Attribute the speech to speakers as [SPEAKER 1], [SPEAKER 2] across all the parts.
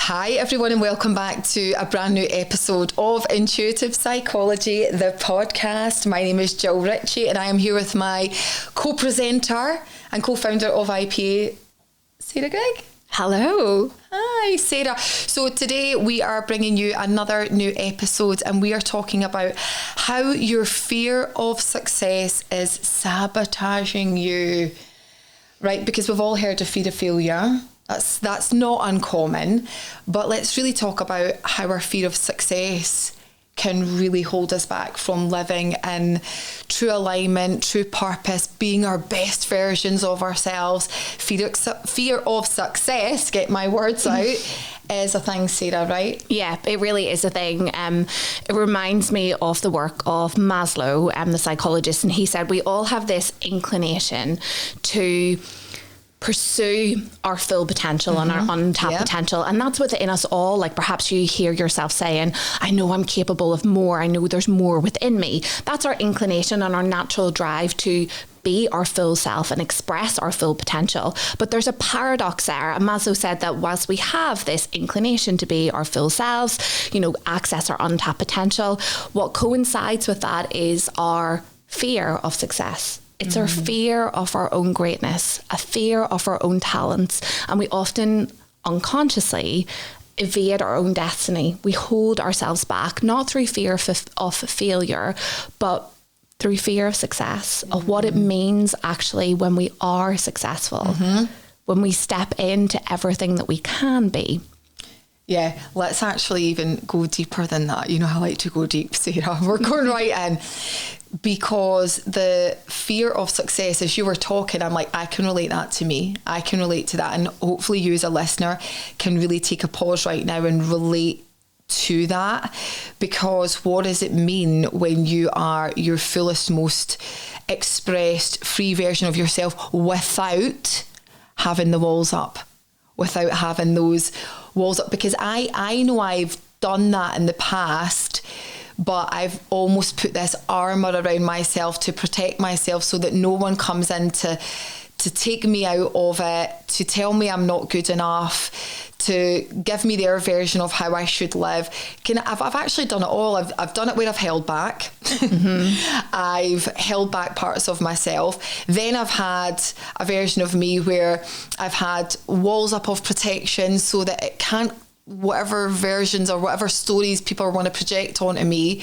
[SPEAKER 1] Hi everyone and welcome back to a brand new episode of Intuitive Psychology, the podcast. My name is Jill Ritchie and I am here with my co-presenter and co-founder of IPA, Sarah Gregg.
[SPEAKER 2] Hello.
[SPEAKER 1] Hi Sarah. So today we are bringing you another new episode and we are talking about how your fear of success is sabotaging you. Right, because we've all heard of fear of failure. That's not uncommon, but let's really talk about how our fear of success can really hold us back from living in true alignment, true purpose, being our best versions of ourselves. Fear of success, get my words out, is a thing, Sarah, right?
[SPEAKER 2] Yeah, it really is a thing. It reminds me of the work of Maslow, the psychologist, and he said we all have this inclination to pursue our full potential and our untapped potential, and that's within us all. Like perhaps you hear yourself saying, I know I'm capable of more, I know there's more within me. That's our inclination and our natural drive to be our full self and express our full potential. But there's a paradox there, and Maslow said that whilst we have this inclination to be our full selves, access our untapped potential, what coincides with that is our fear of success. It's our fear of our own greatness, a fear of our own talents. And we often unconsciously evade our own destiny. We hold ourselves back, not through fear of failure, but through fear of success, of what it means actually when we are successful, when we step into everything that we can be.
[SPEAKER 1] Yeah, let's actually even go deeper than that. You know, I like to go deep, Sarah. We're going right in. Because the fear of success, as you were talking, I'm like, I can relate that to me. I can relate to that. And hopefully you as a listener can really take a pause right now and relate to that. Because what does it mean when you are your fullest, most expressed, free version of yourself without having the walls up, without having those walls up? Because I know I've done that in the past, but I've almost put this armour around myself to protect myself so that no one comes in to take me out of it, to tell me I'm not good enough, to give me their version of how I should live. I've actually done it all. I've done it where I've held back. I've held back parts of myself. Then I've had a version of me where I've had walls up of protection so that it can't, whatever versions or whatever stories people want to project onto me,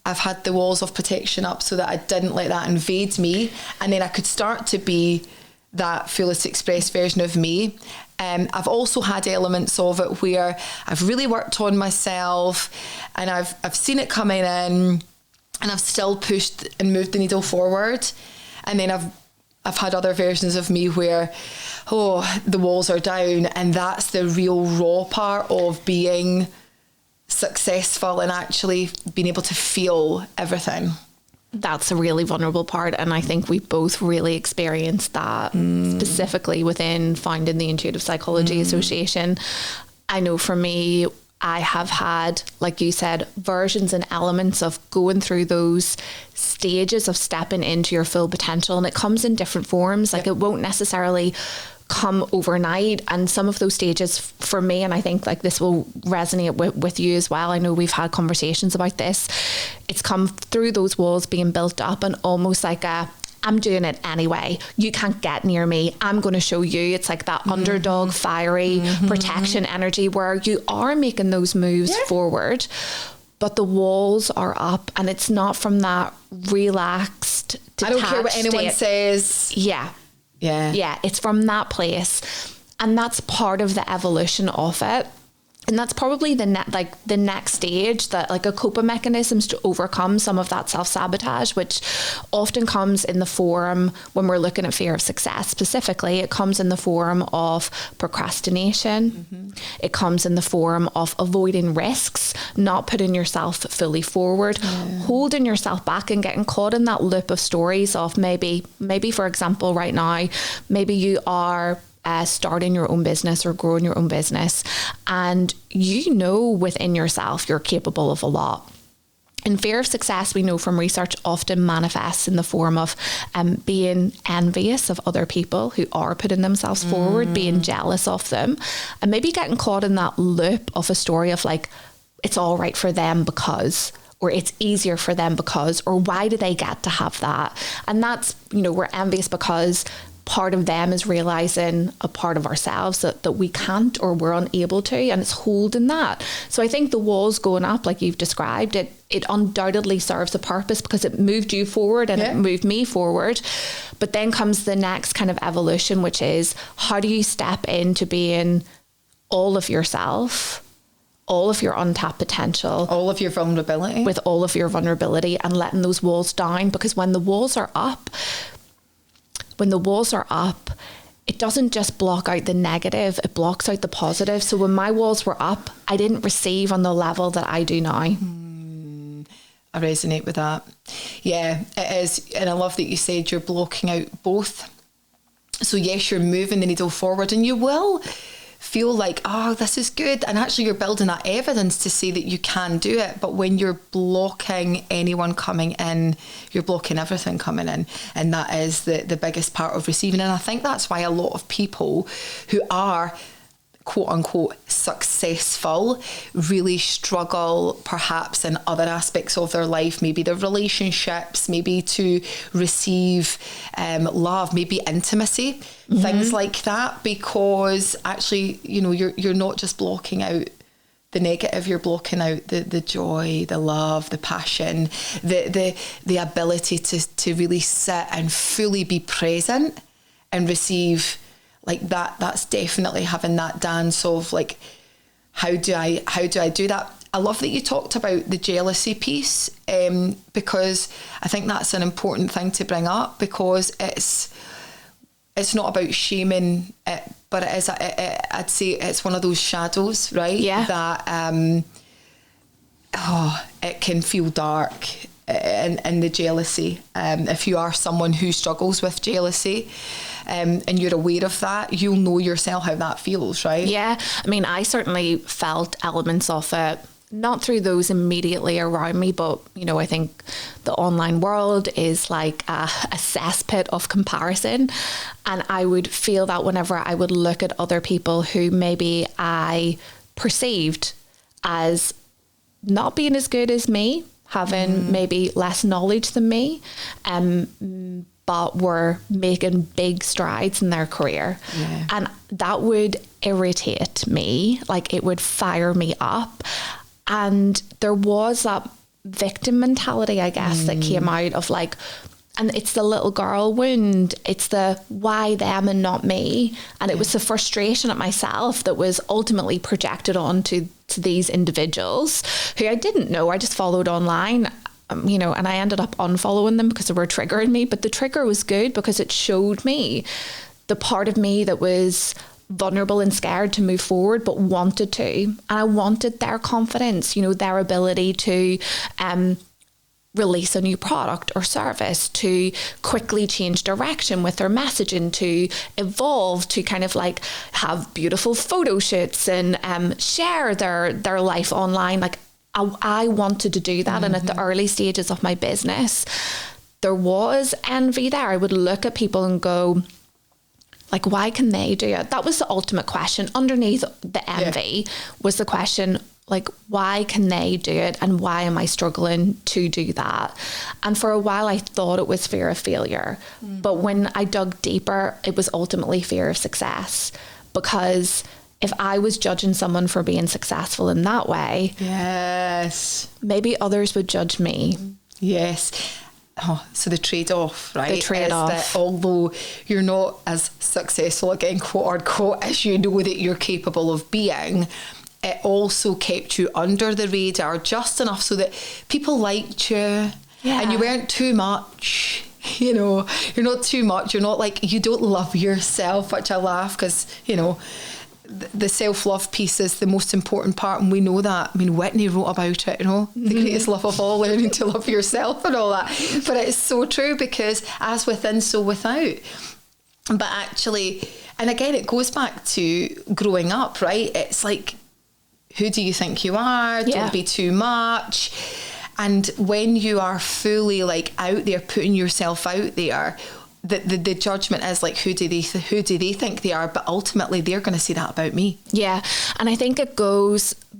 [SPEAKER 1] I've had the walls of protection up so that I didn't let that invade me, and then I could start to be that fullest expressed version of me. I've also had elements of it where I've really worked on myself and I've seen it coming in and I've still pushed and moved the needle forward, and then I've had other versions of me where, the walls are down, and that's the real raw part of being successful and actually being able to feel everything.
[SPEAKER 2] That's a really vulnerable part, and I think we both really experienced that specifically within founding the Intuitive Psychology Association. I know for me, I have had, like you said, versions and elements of going through those stages of stepping into your full potential, and it comes in different forms. Like it won't necessarily come overnight, and some of those stages for me, and I think like this will resonate with you as well, I know we've had conversations about this, it's come through those walls being built up and almost like I'm doing it anyway, you can't get near me, I'm going to show you. It's like that underdog fiery protection energy where you are making those moves forward, but the walls are up, and it's not from that relaxed, detached, I don't care what anyone says. Yeah, it's from that place, and that's part of the evolution of it. And that's probably the next stage, that like a coping mechanisms to overcome some of that self-sabotage, which often comes in the form, when we're looking at fear of success specifically, it comes in the form of procrastination. It comes in the form of avoiding risks, not putting yourself fully forward, holding yourself back and getting caught in that loop of stories of maybe for example right now, maybe you are starting your own business or growing your own business, and you know within yourself you're capable of a lot. And fear of success, we know from research, often manifests in the form of being envious of other people who are putting themselves forward, being jealous of them, and maybe getting caught in that loop of a story of like, it's all right for them because, or it's easier for them because, or why do they get to have that? And that's, you know, we're envious because part of them is realizing a part of ourselves that we can't or we're unable to, and it's holding that. So I think the walls going up, like you've described, it undoubtedly serves a purpose because it moved you forward and it moved me forward. But then comes the next kind of evolution, which is how do you step into being all of yourself, all of your untapped potential,
[SPEAKER 1] all of your vulnerability,
[SPEAKER 2] with all of your vulnerability, and letting those walls down. Because when the walls are up, it doesn't just block out the negative, it blocks out the positive. So when my walls were up, I didn't receive on the level that I do now.
[SPEAKER 1] I resonate with that. Yeah, it is. And I love that you said you're blocking out both. So yes, you're moving the needle forward and you will feel like, oh, this is good. And actually you're building that evidence to say that you can do it. But when you're blocking anyone coming in, you're blocking everything coming in. And that is the biggest part of receiving. And I think that's why a lot of people who are quote unquote successful really struggle perhaps in other aspects of their life, maybe their relationships, maybe to receive love, maybe intimacy, things like that, because actually, you know, you're not just blocking out the negative, you're blocking out the joy, the love, the passion, the ability to really sit and fully be present and receive. Like that's definitely having that dance of like, how do I do that? I love that you talked about the jealousy piece, because I think that's an important thing to bring up, because it's not about shaming it, but it is. I'd say it's one of those shadows, right? Yeah. That it can feel dark. And the jealousy, if you are someone who struggles with jealousy, and you're aware of that, you'll know yourself how that feels, right? Yeah,
[SPEAKER 2] I mean, I certainly felt elements of it, not through those immediately around me, but, you know, I think the online world is like a cesspit of comparison, and I would feel that whenever I would look at other people who maybe I perceived as not being as good as me, having maybe less knowledge than me, but were making big strides in their career. Yeah. And that would irritate me, like it would fire me up. And there was that victim mentality, I guess, that came out of like, and it's the little girl wound, it's the why them and not me. And it was the frustration at myself that was ultimately projected onto these individuals who I didn't know. I just followed online, you know, and I ended up unfollowing them because they were triggering me. But the trigger was good because it showed me the part of me that was vulnerable and scared to move forward, but wanted to. And I wanted their confidence, you know, their ability to release a new product or service, to quickly change direction with their messaging, to evolve, to kind of like have beautiful photo shoots and share their life online. Like I wanted to do that. And at the early stages of my business, there was envy there. I would look at people and go, like, why can they do it? That was the ultimate question. Underneath the envy was the question, like, why can they do it? And why am I struggling to do that? And for a while, I thought it was fear of failure. But when I dug deeper, it was ultimately fear of success. Because if I was judging someone for being successful in that way, maybe others would judge me. Yes. Oh, so the trade-off, right? The trade-off. Is that although you're not as successful, again, quote unquote, as you know that you're capable of being, it also kept you under the radar just enough so that people liked you and you weren't too much. You know, you're not too much. You're not like, you don't love yourself, which I laugh because, you know, the self-love piece is the most important part, and we know that. I mean, Whitney wrote about it, you know, the greatest love of all, learning to love yourself and all that. But it's so true, because as within, so without. But actually, and again, it goes back to growing up, right? It's like, who do you think you are? Don't be too much.
[SPEAKER 1] And when you are fully like out there, putting yourself out there, the judgment is like, who do they think they are? But ultimately they're going to say that about me.
[SPEAKER 2] Yeah. And I think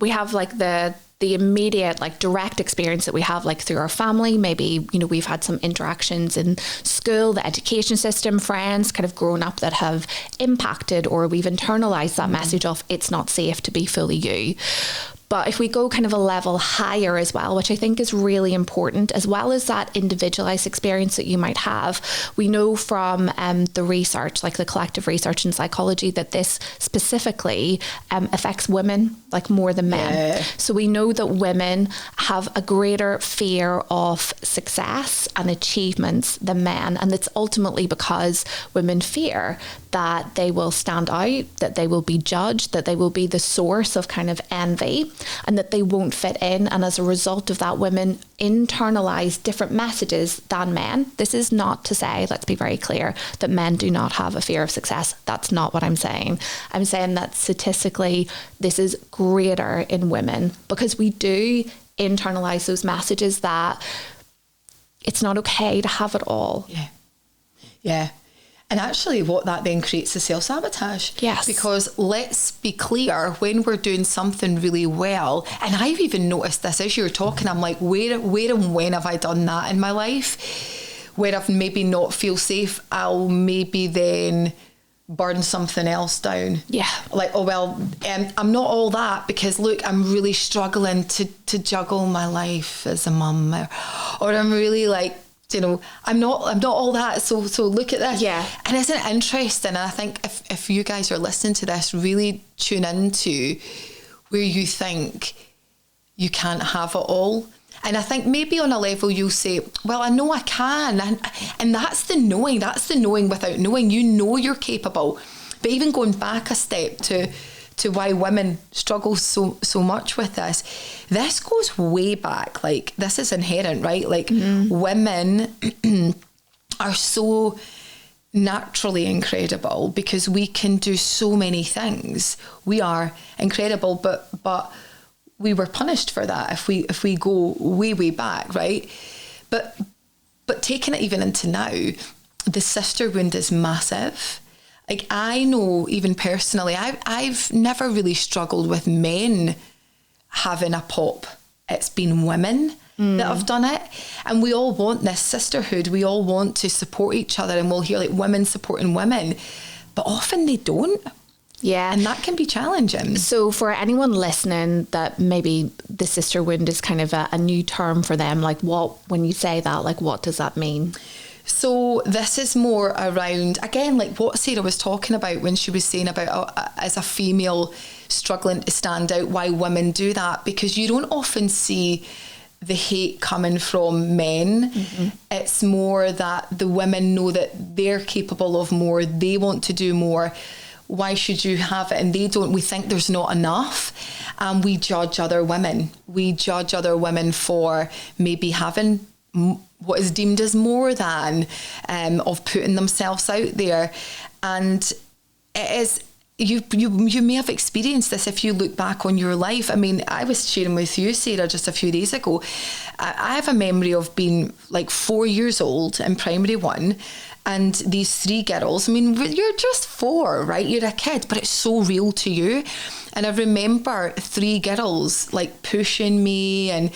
[SPEAKER 2] we have like the immediate, like direct experience that we have, like through our family. Maybe, you know, we've had some interactions in school, the education system, friends kind of grown up that have impacted, or we've internalized that message of it's not safe to be fully you. But if we go kind of a level higher as well, which I think is really important, as well as that individualized experience that you might have, we know from the research, like the collective research in psychology, that this specifically affects women like more than men.
[SPEAKER 1] Yeah.
[SPEAKER 2] So we know that women have a greater fear of success and achievements than men. And it's ultimately because women fear that they will stand out, that they will be judged, that they will be the source of kind of envy, and that they won't fit in. And as a result of that, women internalize different messages than men. This is not to say, let's be very clear, that men do not have a fear of success. That's not what I'm saying. I'm saying that statistically, this is greater in women, because we do internalize those messages that it's not okay to have it all.
[SPEAKER 1] Yeah. Yeah. And actually what that then creates is self-sabotage.
[SPEAKER 2] Yes.
[SPEAKER 1] Because let's be clear, when we're doing something really well, and I've even noticed this as you're talking, I'm like, where and when have I done that in my life? Where I've maybe not feel safe, I'll maybe then burn something else down.
[SPEAKER 2] Yeah.
[SPEAKER 1] Like, oh, well, I'm not all that because look, I'm really struggling to juggle my life as a mum, or I'm really like, you know, I'm not all that. So look at this.
[SPEAKER 2] Yeah.
[SPEAKER 1] And isn't it interesting? And I think if you guys are listening to this, really tune into where you think you can't have it all. And I think maybe on a level you'll say, well, I know I can. And that's the knowing without knowing. You know you're capable. But even going back a step to why women struggle so much with this goes way back. Like, this is inherent, right? Like, women are so naturally incredible because we can do so many things. We are incredible, but we were punished for that if we go way back, right? But taking it even into now, the sister wound is massive. Like, I know, even personally, I've never really struggled with men having a pop. It's been women that have done it. And we all want this sisterhood. We all want to support each other, and we'll hear like women supporting women, but often they don't.
[SPEAKER 2] Yeah.
[SPEAKER 1] And that can be challenging.
[SPEAKER 2] So for anyone listening that maybe the sister wound is kind of a new term for them, like when you say that, like what does that mean?
[SPEAKER 1] So this is more around, again, like what Sarah was talking about when she was saying about as a female struggling to stand out, why women do that, because you don't often see the hate coming from men. Mm-hmm. It's more that the women know that they're capable of more, they want to do more. Why should you have it? And they don't. We think there's not enough. And we judge other women. We judge other women for maybe having what is deemed as more than, of putting themselves out there. And it is, you may have experienced this if you look back on your life. I mean, I was sharing with you, Sarah, just a few days ago. I have a memory of being like 4 years old in primary one, and these 3 girls, I mean, you're just 4, right? You're a kid, but it's so real to you. And I remember 3 girls like pushing me and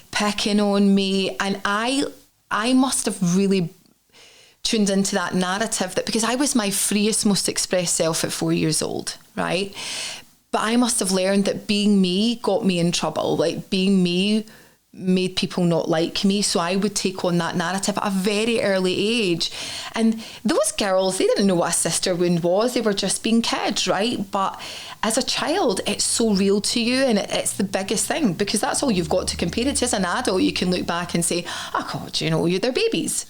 [SPEAKER 1] picking on me, and I must have really tuned into that narrative, that because I was my freest, most expressed self at 4 years old, right? But I must have learned that being me got me in trouble. Like, being me made people not like me, so I would take on that narrative at a very early age. And those girls, they didn't know what a sister wound was. They were just being kids, right? But as a child, it's so real to you, and it's the biggest thing, because that's all you've got to compare it to. As an adult, you can look back and say, oh God, you know, they're babies.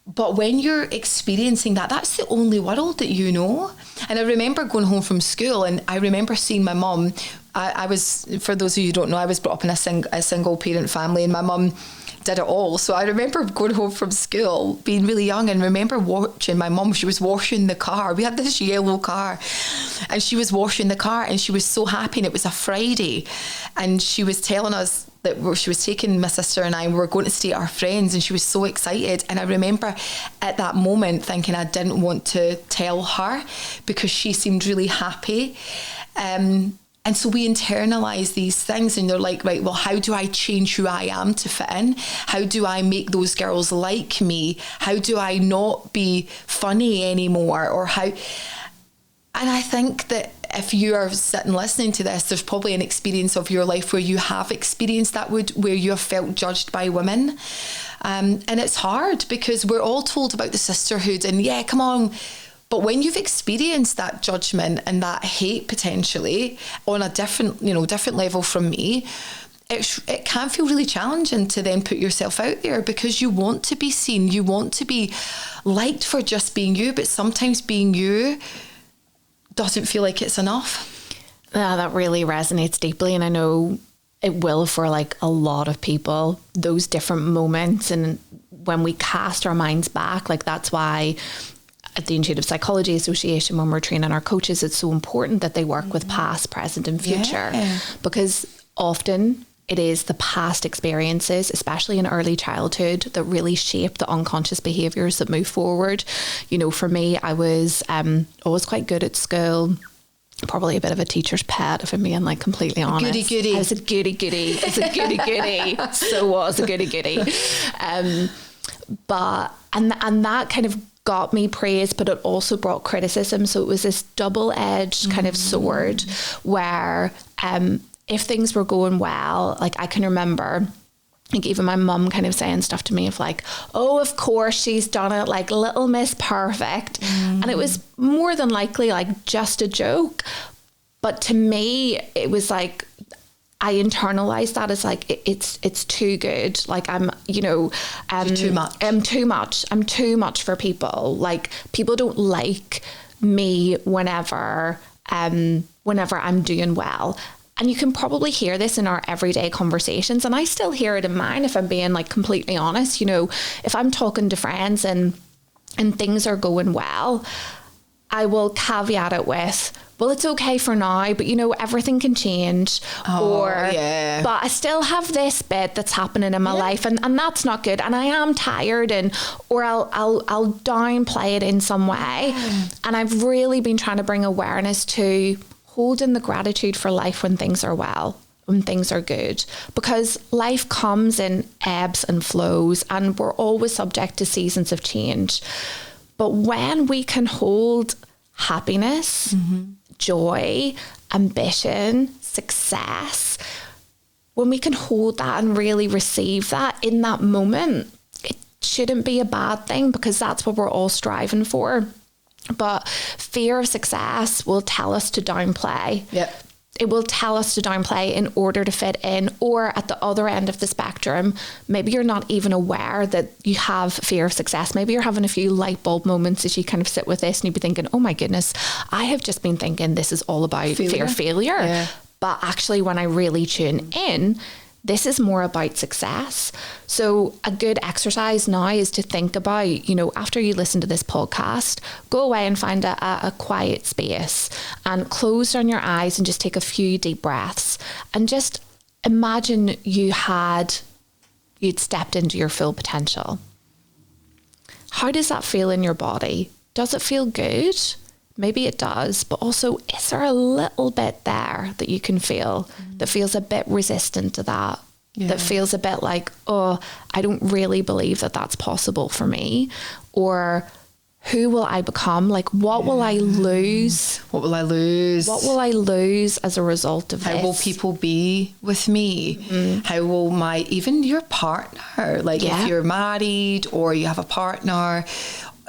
[SPEAKER 1] But when you're experiencing that, that's the only world that you know. And I remember going home from school, and I remember seeing my mum. I was, for those of you who don't know, I was brought up in a single parent family, and my mum did it all. So I remember going home from school, being really young, and remember watching my mum. She was washing the car. We had this yellow car, and she was washing the car, and she was so happy. And it was a Friday, and she was telling us that she was taking my sister and I, we were going to stay at our friends, and she was so excited. And I remember at that moment thinking I didn't want to tell her because she seemed really happy. And so we internalize these things, and they're like, right, well, how do I change who I am to fit in? How do I make those girls like me? How do I not be funny anymore? Or how... And I think that if you are sitting listening to this, there's probably an experience of your life where you have experienced that, where you have felt judged by women. And it's hard because we're all told about the sisterhood and yeah, come on. But when you've experienced that judgment and that hate potentially on a different level from me, it can feel really challenging to then put yourself out there because you want to be seen, you want to be liked for just being you, but sometimes being you doesn't feel like it's enough.
[SPEAKER 2] Yeah, that really resonates deeply, and I know it will for like a lot of people, those different moments. And when we cast our minds back, like that's why at the Intuitive Psychology Association, when we're training our coaches, it's so important that they work with past, present and future, because often it is the past experiences, especially in early childhood, that really shape the unconscious behaviours that move forward. You know, for me, I was always quite good at school, probably a bit of a teacher's pet, if I'm being like completely honest.
[SPEAKER 1] Goody.
[SPEAKER 2] I was a goody. So was a goody. But that kind of got me praise, but it also brought criticism. So it was this double-edged kind of sword where if things were going well, like I can remember like even my mum kind of saying stuff to me of like, oh, of course she's done it, like little Miss Perfect. And it was more than likely like just a joke. But to me, it was like, I internalized that as like, it's too good. Like I'm too much. I'm too much for people. Like people don't like me whenever I'm doing well. And you can probably hear this in our everyday conversations. And I still hear it in mine, if I'm being like completely honest. You know, if I'm talking to friends and things are going well, I will caveat it with, well, it's okay for now, but you know, everything can change. But I still have this bit that's happening in my life and that's not good. And I am tired or I'll downplay it in some way. And I've really been trying to bring awareness to holding the gratitude for life when things are well, when things are good, because life comes in ebbs and flows and we're always subject to seasons of change. But when we can hold happiness, joy, ambition, success, when we can hold that and really receive that in that moment, it shouldn't be a bad thing because that's what we're all striving for. But fear of success will tell us to downplay. It will tell us to downplay in order to fit in, or at the other end of the spectrum, maybe you're not even aware that you have fear of success. Maybe you're having a few light bulb moments as you kind of sit with this and you'd be thinking, oh my goodness, I have just been thinking this is all about fear of failure. But actually when I really tune in, this is more about success. So a good exercise now is to think about, you know, after you listen to this podcast, go away and find a quiet space and close down your eyes and just take a few deep breaths and just imagine you'd stepped into your full potential. How does that feel in your body? Does it feel good? Maybe it does, but also is there a little bit there that you can feel that feels a bit resistant to that, that feels a bit like, oh, I don't really believe that that's possible for me? Or who will I become? Like, what will I lose? What will I lose as a result of this?
[SPEAKER 1] How will people be with me? How will even your partner, like if you're married or you have a partner,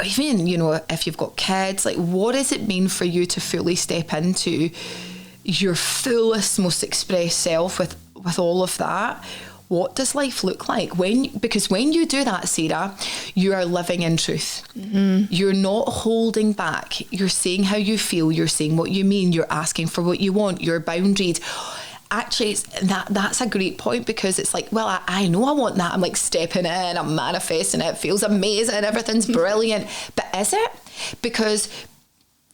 [SPEAKER 1] even, you know, if you've got kids, like what does it mean for you to fully step into your fullest, most expressed self with all of that? What does life look like? Because when you do that, Sarah, you are living in truth. You're not holding back. You're saying how you feel. You're saying what you mean. You're asking for what you want, your boundaries. actually that's a great point, because it's like, well, I know I want that. I'm like stepping in, I'm manifesting it, feels amazing, everything's brilliant. But is it? Because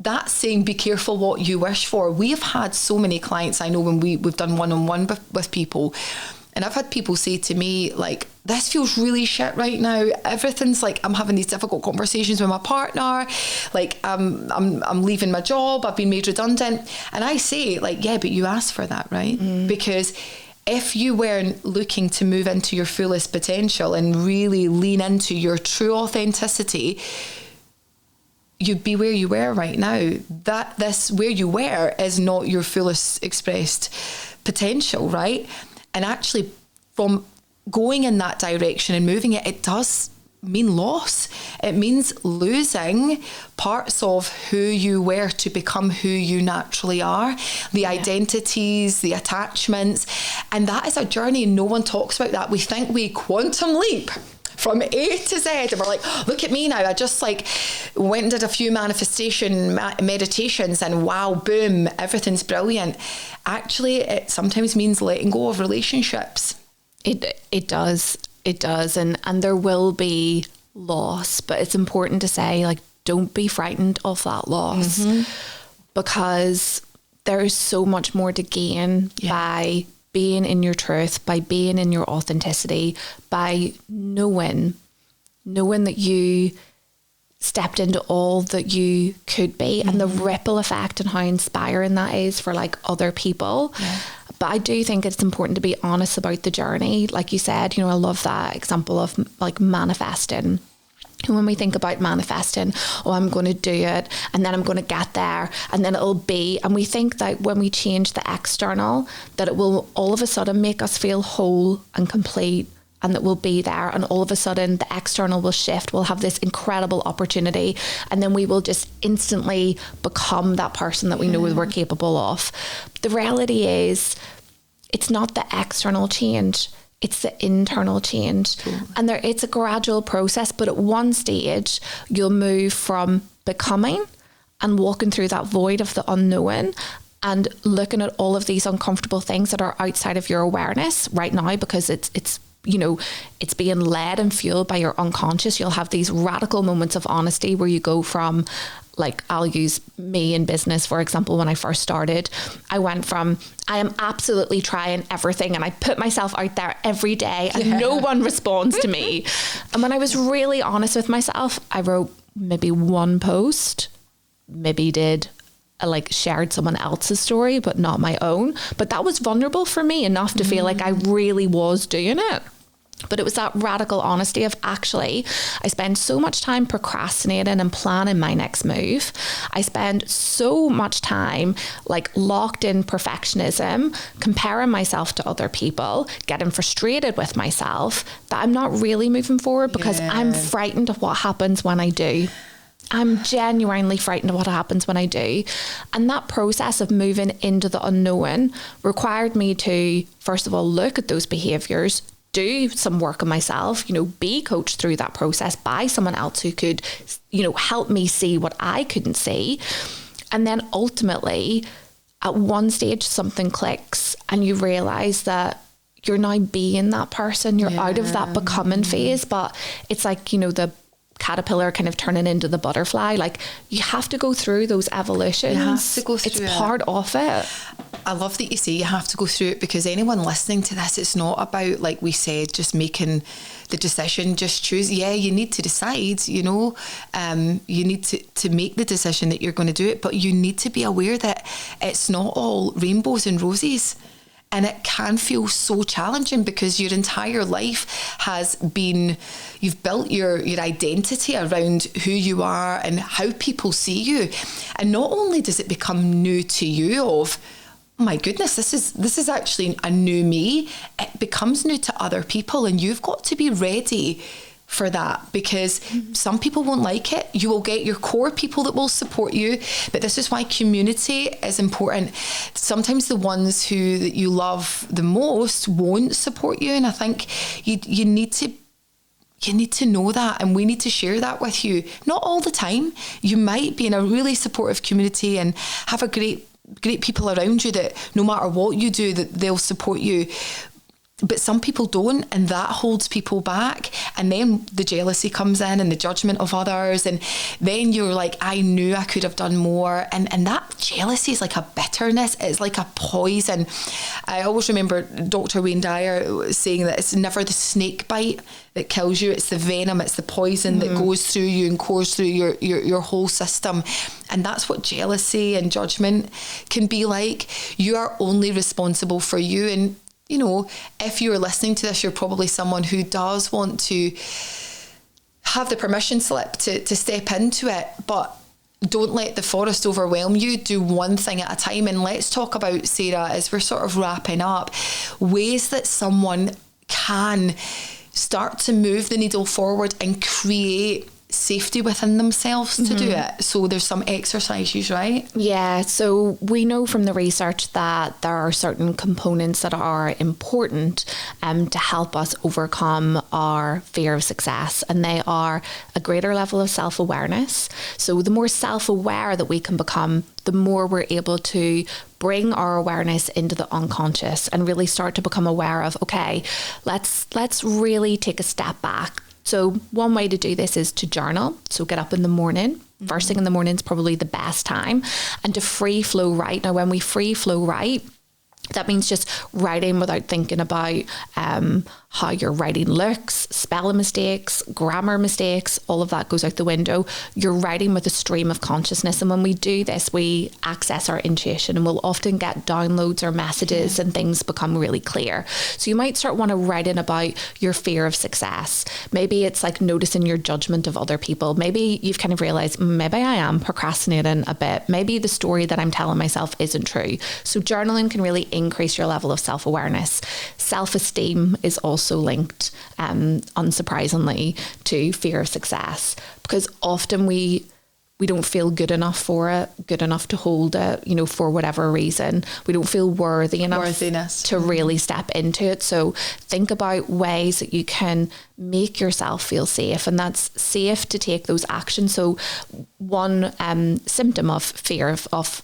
[SPEAKER 1] that's saying be careful what you wish for. We've had so many clients, I know, when we've done one-on-one with people, and I've had people say to me, like, this feels really shit right now. Everything's like, I'm having these difficult conversations with my partner. Like, I'm leaving my job. I've been made redundant. And I say, like, yeah, but you asked for that, right? Because if you weren't looking to move into your fullest potential and really lean into your true authenticity, you'd be where you were right now. Where you were is not your fullest expressed potential, right? And actually, from going in that direction and moving it, it does mean loss. It means losing parts of who you were to become who you naturally are, the identities, the attachments. And that is a journey, and no one talks about that. We think we quantum leap from A to Z, and we're like, look at me now, I just like went and did a few manifestation meditations, and wow, boom, everything's brilliant. Actually, it sometimes means letting go of relationships.
[SPEAKER 2] It does, and there will be loss, but it's important to say, like, don't be frightened of that loss, because there is so much more to gain by being in your truth, by being in your authenticity, by knowing that you stepped into all that you could be, and the ripple effect and how inspiring that is for like other people. But I do think it's important to be honest about the journey. Like you said, you know, I love that example of like manifesting. And when we think about manifesting, oh, I'm going to do it, and then I'm going to get there, and then it'll be, and we think that when we change the external, that it will all of a sudden make us feel whole and complete, and that we'll be there, and all of a sudden the external will shift. We'll have this incredible opportunity, and then we will just instantly become that person that we know we're capable of. The reality is, it's not the external change, it's the internal change. And it's a gradual process, but at one stage you'll move from becoming and walking through that void of the unknown and looking at all of these uncomfortable things that are outside of your awareness right now, because it's you know, it's being led and fueled by your unconscious. You'll have these radical moments of honesty where you go from, like, I'll use me in business, for example. When I first started, I went from, I am absolutely trying everything and I put myself out there every day and no one responds to me. And when I was really honest with myself, I wrote maybe one post, maybe did shared someone else's story, but not my own. But that was vulnerable for me enough to feel like I really was doing it. But it was that radical honesty of, actually, I spend so much time procrastinating and planning my next move. I spend so much time like locked in perfectionism, comparing myself to other people, getting frustrated with myself, that I'm not really moving forward because I'm frightened of what happens when I do. I'm genuinely frightened of what happens when I do. And that process of moving into the unknown required me to, first of all, look at those behaviours, do some work on myself, you know, be coached through that process by someone else who could, you know, help me see what I couldn't see. And then ultimately, at one stage, something clicks and you realise that you're now being that person. You're out of that becoming phase. But it's like, you know, the caterpillar kind of turning into the butterfly. Like, you have to go through those evolutions.
[SPEAKER 1] You have to go through
[SPEAKER 2] it's part of it.
[SPEAKER 1] I love that you say you have to go through it, because anyone listening to this, it's not about, like we said, just making the decision, just choose. Yeah, you need to decide, you know, you need to make the decision that you're going to do it, but you need to be aware that it's not all rainbows and roses. And it can feel so challenging, because your entire life has been, you've built your identity around who you are and how people see you. And not only does it become new to you of, oh my goodness, this is actually a new me, it becomes new to other people, and you've got to be ready for that, because some people won't like it. You will get your core people that will support you, but this is why community is important. Sometimes the ones that you love the most won't support you, and I think you need to know that, and we need to share that with you. Not all the time. You might be in a really supportive community and have a great great people around you that no matter what you do, that they'll support you. But some people don't, and that holds people back. And then the jealousy comes in and the judgment of others. And then you're like, I knew I could have done more. And that jealousy is like a bitterness. It's like a poison. I always remember Dr. Wayne Dyer saying that it's never the snake bite that kills you. It's the venom, it's the poison that goes through you and courses through your whole system. And that's what jealousy and judgment can be like. You are only responsible for you. And you know, if you're listening to this, you're probably someone who does want to have the permission slip to step into it, but don't let the forest overwhelm you. Do one thing at a time. And let's talk about, Sarah, as we're sort of wrapping up, ways that someone can start to move the needle forward and create safety within themselves to do it. So there's some exercises, right?
[SPEAKER 2] Yeah, so we know from the research that there are certain components that are important to help us overcome our fear of success, and they are a greater level of self-awareness. So the more self-aware that we can become, the more we're able to bring our awareness into the unconscious and really start to become aware of, okay, let's really take a step back. So one way to do this is to journal. So get up in the morning. First thing in the morning is probably the best time. And to free flow write. Now, when we free flow write, that means just writing without thinking about how your writing looks, spelling mistakes, grammar mistakes, all of that goes out the window. You're writing with a stream of consciousness. And when we do this, we access our intuition, and we'll often get downloads or messages and things become really clear. So you might start want to write in about your fear of success. Maybe it's like noticing your judgment of other people. Maybe you've kind of realized, maybe I am procrastinating a bit. Maybe the story that I'm telling myself isn't true. So journaling can really increase your level of self-awareness. Self-esteem is also linked, unsurprisingly, to fear of success, because often we don't feel good enough for it, good enough to hold it, you know, for whatever reason. We don't feel worthy enough to really step into it. So think about ways that you can make yourself feel safe, and that's safe to take those actions. So one symptom of fear of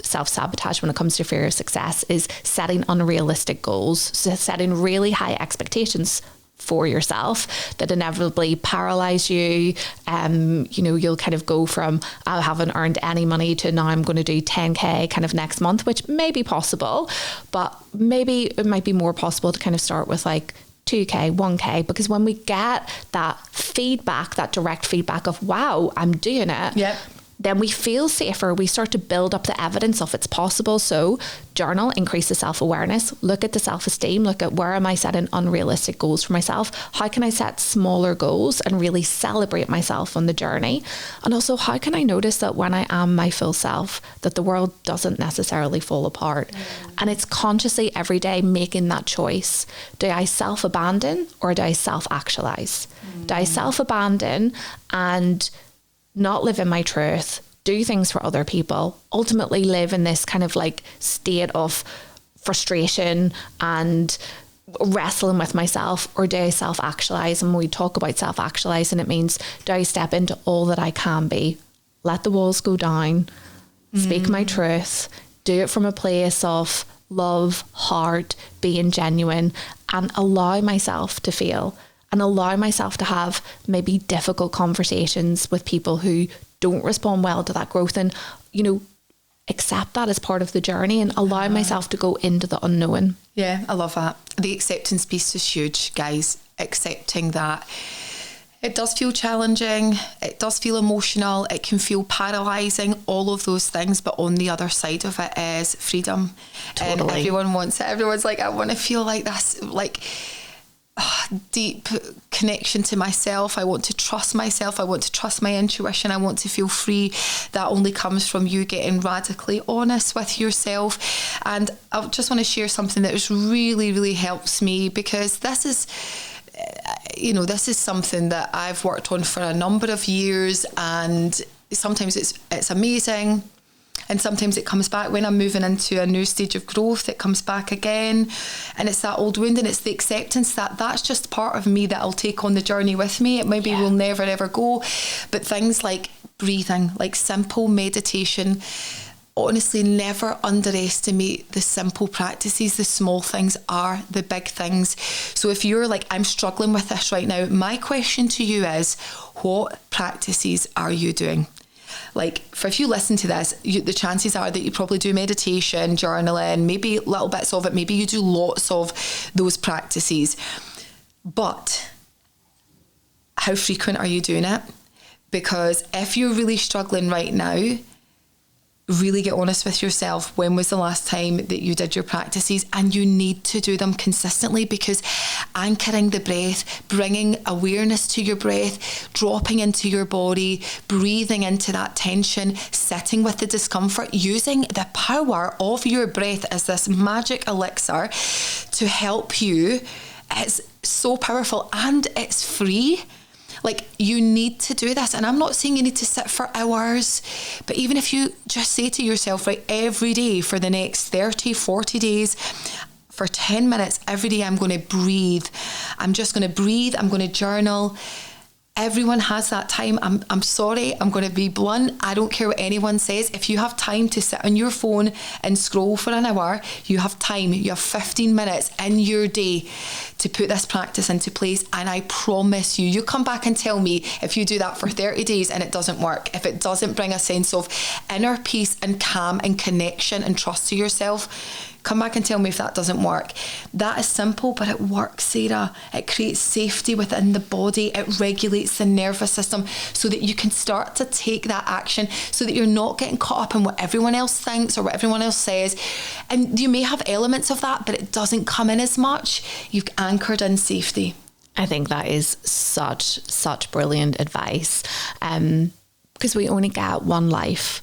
[SPEAKER 2] self-sabotage when it comes to fear of success is setting unrealistic goals, so setting really high expectations for yourself that inevitably paralyze you. You know, you'll kind of go from, I haven't earned any money, to now I'm going to do 10K kind of next month, which may be possible, but maybe it might be more possible to kind of start with like 2K, 1K, because when we get that feedback, that direct feedback of, wow, I'm doing it. Then we feel safer. We start to build up the evidence of it's possible. So journal, increase the self-awareness, look at the self-esteem, look at where am I setting unrealistic goals for myself? How can I set smaller goals and really celebrate myself on the journey? And also, how can I notice that when I am my full self, that the world doesn't necessarily fall apart? And it's consciously every day making that choice. Do I self-abandon or do I self-actualize? Do I self-abandon and not live in my truth, do things for other people, ultimately live in this kind of like state of frustration and wrestling with myself? Or do I self-actualize? And when we talk about self-actualizing, it means, do I step into all that I can be, let the walls go down, speak my truth, do it from a place of love, heart, being genuine, and allow myself to feel, and allow myself to have maybe difficult conversations with people who don't respond well to that growth, and, you know, accept that as part of the journey and allow myself to go into the unknown.
[SPEAKER 1] Yeah, I love that. The acceptance piece is huge, guys. Accepting that it does feel challenging, it does feel emotional, it can feel paralysing, all of those things, but on the other side of it is freedom.
[SPEAKER 2] Totally.
[SPEAKER 1] And everyone wants it. Everyone's like, I want to feel like this, like, deep connection to myself. I want to trust myself. I want to trust my intuition. I want to feel free. That only comes from you getting radically honest with yourself. And I just want to share something that has really, really helps me, because this is, you know, this is something that I've worked on for a number of years, and sometimes it's amazing. And sometimes it comes back when I'm moving into a new stage of growth, it comes back again. And it's that old wound, and it's the acceptance that that's just part of me that I'll take on the journey with me. It maybe will never, ever go. But things like breathing, like simple meditation, honestly, never underestimate the simple practices. The small things are the big things. So if you're like, I'm struggling with this right now, my question to you is, what practices are you doing? Like, for if you listen to this, the chances are that you probably do meditation, journaling, maybe little bits of it, maybe you do lots of those practices. But how frequent are you doing it? Because if you're really struggling right now, really get honest with yourself. When was the last time that you did your practices? And you need to do them consistently, because anchoring the breath, bringing awareness to your breath, dropping into your body, breathing into that tension, sitting with the discomfort, using the power of your breath as this magic elixir to help you. It's so powerful and it's free. Like, you need to do this. And I'm not saying you need to sit for hours, but even if you just say to yourself, right, every day for the next 30, 40 days, for 10 minutes every day, I'm going to breathe. I'm just going to breathe. I'm going to journal. Everyone has that time. I'm sorry, I'm going to be blunt. I don't care what anyone says. If you have time to sit on your phone and scroll for an hour, you have time. You have 15 minutes in your day to put this practice into place. And I promise you come back and tell me if you do that for 30 days and it doesn't work, if it doesn't bring a sense of inner peace and calm and connection and trust to yourself. Come back and tell me if that doesn't work. That is simple, but it works, Sarah. It creates safety within the body. It regulates the nervous system so that you can start to take that action, so that you're not getting caught up in what everyone else thinks or what everyone else says. And you may have elements of that, but it doesn't come in as much. You've anchored in safety.
[SPEAKER 2] I think that is such brilliant advice, because we only get one life,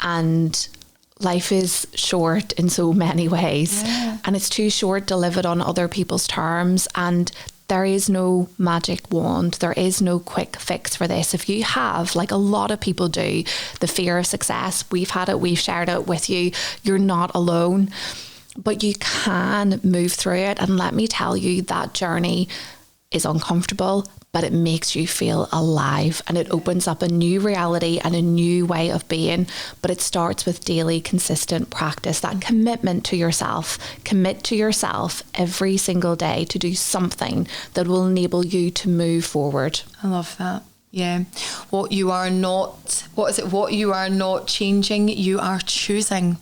[SPEAKER 2] and life is short in so many ways, and it's too short to live it on other people's terms. And there is no magic wand. There is no quick fix for this. If you have, like a lot of people do, the fear of success, we've had it, we've shared it with you, you're not alone, but you can move through it. And let me tell you, that journey is uncomfortable, but it makes you feel alive, and it opens up a new reality and a new way of being. But it starts with daily, consistent practice, that commitment to yourself. Commit to yourself every single day to do something that will enable you to move forward.
[SPEAKER 1] I love that. Yeah. What you are not changing, you are choosing.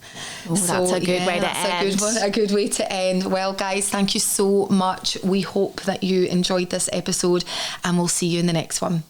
[SPEAKER 2] Oh, that's a good way to end.
[SPEAKER 1] A good way to end. Well, guys, thank you so much. We hope that you enjoyed this episode, and we'll see you in the next one.